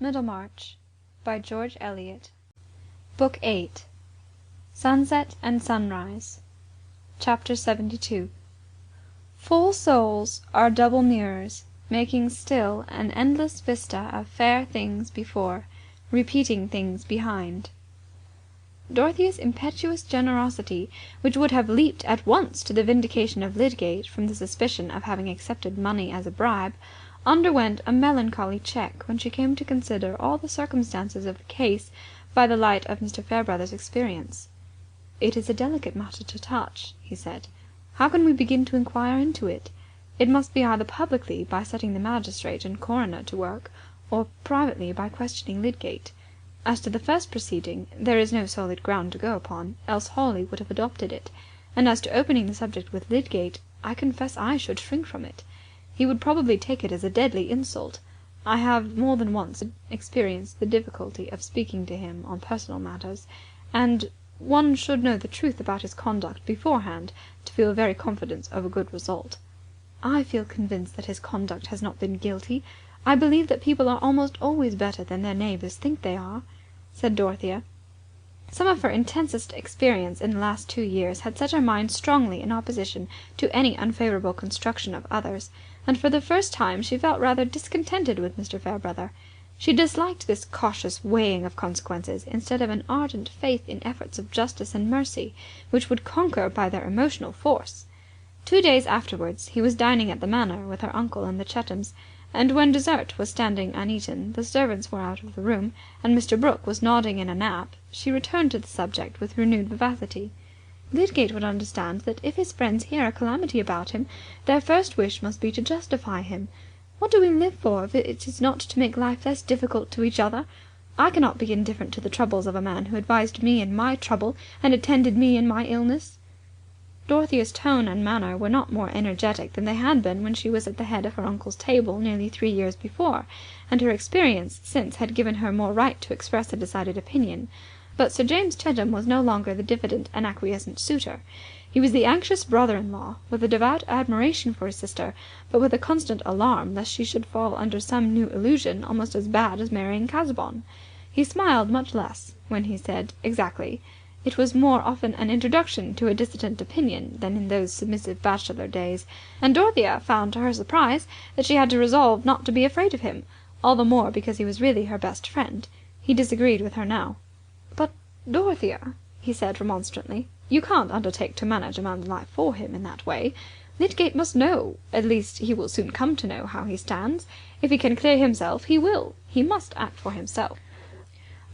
Middlemarch by George Eliot. Book 8. Sunset and Sunrise. Chapter 72. Full souls are double mirrors, making still an endless vista of fair things before, repeating things behind. Dorothea's impetuous generosity, which would have leaped at once to the vindication of Lydgate from the suspicion of having accepted money as a bribe, underwent a melancholy check when she came to consider all the circumstances of the case by the light of Mr. Fairbrother's experience. "It is a delicate matter to touch," he said. "How can we begin to inquire into it? It must be either publicly, by setting the magistrate and coroner to work, or privately, by questioning Lydgate. As to the first proceeding, there is no solid ground to go upon, else Hawley would have adopted it; and as to opening the subject with Lydgate, I confess I should shrink from it. He would probably take it as a deadly insult. I have more than once experienced the difficulty of speaking to him on personal matters, and one should know the truth about his conduct beforehand to feel very confident of a good result." "I feel convinced that his conduct has not been guilty. I believe that people are almost always better than their neighbours think they are," said Dorothea. Some of her intensest experience in the last 2 years had set her mind strongly in opposition to any unfavourable construction of others, and for the first time she felt rather discontented with Mr. Fairbrother. She disliked this cautious weighing of consequences instead of an ardent faith in efforts of justice and mercy, which would conquer by their emotional force. 2 days afterwards he was dining at the Manor with her uncle and the Chethams, and when dessert was standing uneaten, the servants were out of the room, and Mr. Brooke was nodding in a nap, she returned to the subject with renewed vivacity. "Lydgate would understand that if his friends hear a calamity about him, their first wish must be to justify him. What do we live for if it is not to make life less difficult to each other? I cannot be indifferent to the troubles of a man who advised me in my trouble and attended me in my illness." Dorothea's tone and manner were not more energetic than they had been when she was at the head of her uncle's table nearly 3 years before, and her experience since had given her more right to express a decided opinion. But Sir James Chetham was no longer the diffident and acquiescent suitor. He was the anxious brother-in-law, with a devout admiration for his sister, but with a constant alarm lest she should fall under some new illusion almost as bad as marrying Casaubon. He smiled much less when he said "exactly." It was more often an introduction to a dissident opinion than in those submissive bachelor days, and Dorothea found to her surprise that she had to resolve not to be afraid of him, all the more because he was really her best friend. He disagreed with her now. "But, Dorothea," he said remonstrantly, "you can't undertake to manage a man's life for him in that way. Lydgate must know, at least he will soon come to know, how he stands. If he can clear himself, he will. He must act for himself."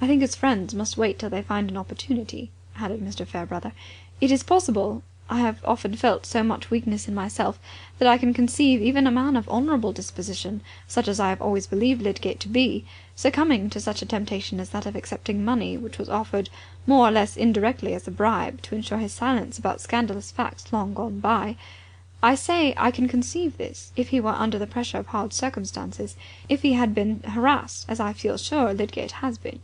"I think his friends must wait till they find an opportunity," added Mr. Fairbrother. "It is possible. I have often felt so much weakness in myself that I can conceive even a man of honourable disposition, such as I have always believed Lydgate to be, succumbing to such a temptation as that of accepting money which was offered more or less indirectly as a bribe to ensure his silence about scandalous facts long gone by. I say I can conceive this, if he were under the pressure of hard circumstances, if he had been harassed, as I feel sure Lydgate has been.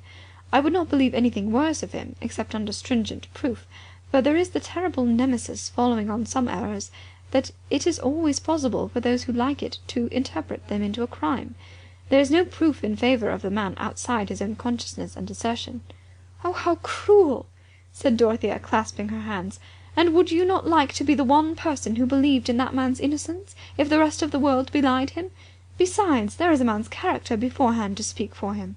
I would not believe anything worse of him, except under stringent proof, but there is the terrible nemesis following on some errors, that it is always possible for those who like it to interpret them into a crime. There is no proof in favour of the man outside his own consciousness and assertion." "Oh, how cruel!" said Dorothea, clasping her hands. "And would you not like to be the one person who believed in that man's innocence, if the rest of the world belied him? Besides, there is a man's character beforehand to speak for him."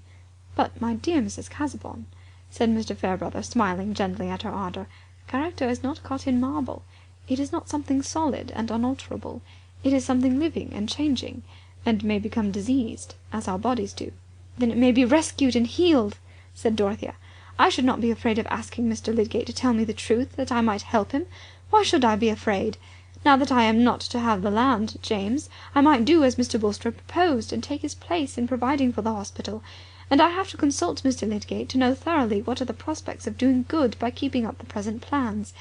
"But, my dear Mrs. Casaubon," said Mr. Fairbrother, smiling gently at her ardour, "character is not cut in marble. It is not something solid and unalterable. It is something living and changing, and may become diseased, as our bodies do." "Then it may be rescued and healed," said Dorothea. "I should not be afraid of asking Mr. Lydgate to tell me the truth, that I might help him. Why should I be afraid? Now that I am not to have the land, James, I might do as Mr. Bulstrode proposed, and take his place in providing for the hospital. And I have to consult Mr. Lydgate to know thoroughly what are the prospects of doing good by keeping up the present plans.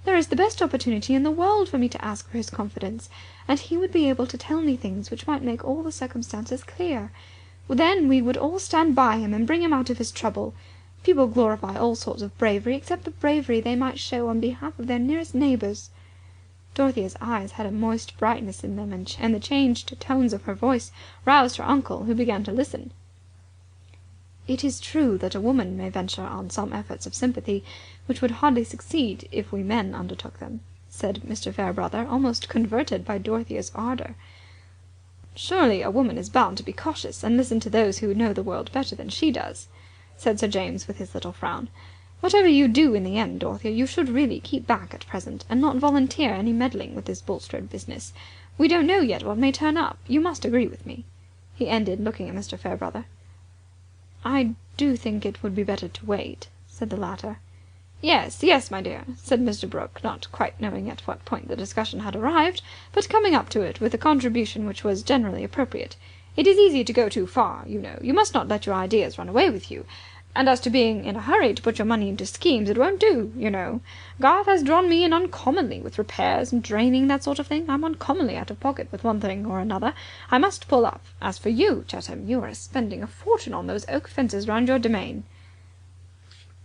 There is the best opportunity in the world for me to ask for his confidence, and he would be able to tell me things which might make all the circumstances clear. Then we would all stand by him and bring him out of his trouble. People glorify all sorts of bravery, except the bravery they might show on behalf of their nearest neighbours." Dorothea's eyes had a moist brightness in them, and the changed tones of her voice roused her uncle, who began to listen. It is true that a woman may venture on some efforts of sympathy which would hardly succeed if we men undertook them," said Mr. Fairbrother, almost converted by Dorothea's ardour. "Surely a woman is bound to be cautious and listen to those who know the world better than she does," said Sir James with his little frown. "Whatever you do in the end, Dorothea, you should really keep back at present, and not volunteer any meddling with this Bulstrode business. We don't know yet what may turn up. You must agree with me," he ended, looking at Mr. Fairbrother. "I do think it would be better to wait," said the latter. "Yes, yes, my dear," said Mr. Brooke, not quite knowing at what point the discussion had arrived, but coming up to it with a contribution which was generally appropriate. "It is easy to go too far, you know. You must not let your ideas run away with you. And as to being in a hurry to put your money into schemes, it won't do, you know. Garth has drawn me in uncommonly with repairs and draining, that sort of thing. I'm uncommonly out of pocket with one thing or another. I must pull up. As for you, Chatham, you are spending a fortune on those oak fences round your domain."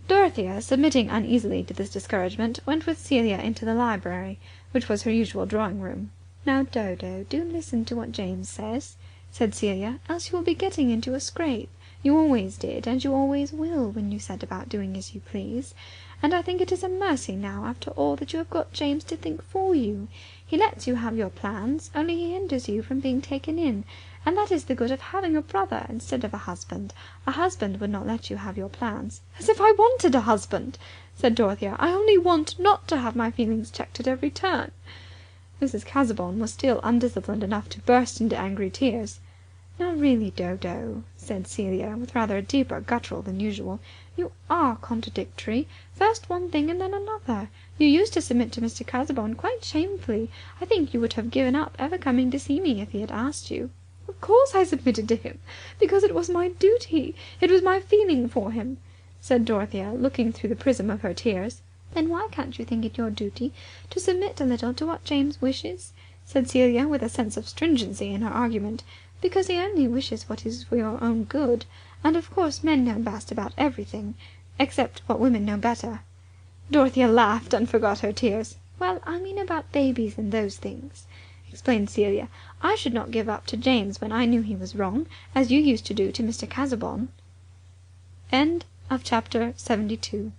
Dorothea, submitting uneasily to this discouragement, went with Celia into the library, which was her usual drawing room. "Now, Dodo, do listen to what James says," said Celia, "else you will be getting into a scrape. You always did, and you always will, when you set about doing as you please. And I think it is a mercy now, after all, that you have got James to think for you. He lets you have your plans, only he hinders you from being taken in. And that is the good of having a brother instead of a husband. A husband would not let you have your plans." "As if I wanted a husband!" said Dorothea. "I only want not to have my feelings checked at every turn." Mrs. Casaubon was still undisciplined enough to burst into angry tears. "Now really, Dodo," said Celia, with rather a deeper guttural than usual, "you are contradictory. First one thing and then another. You used to submit to Mr. Casaubon quite shamefully. I think you would have given up ever coming to see me if he had asked you." "Of course I submitted to him, because it was my duty. It was my feeling for him," said Dorothea, looking through the prism of her tears. "Then why can't you think it your duty to submit a little to what James wishes?" said Celia, with a sense of stringency in her argument. "Because he only wishes what is for your own good. And of course men know best about everything, except what women know better." Dorothea laughed and forgot her tears. "Well, I mean about babies and those things," explained Celia. "I should not give up to James when I knew he was wrong, as you used to do to Mr. Casaubon." Chapter 72.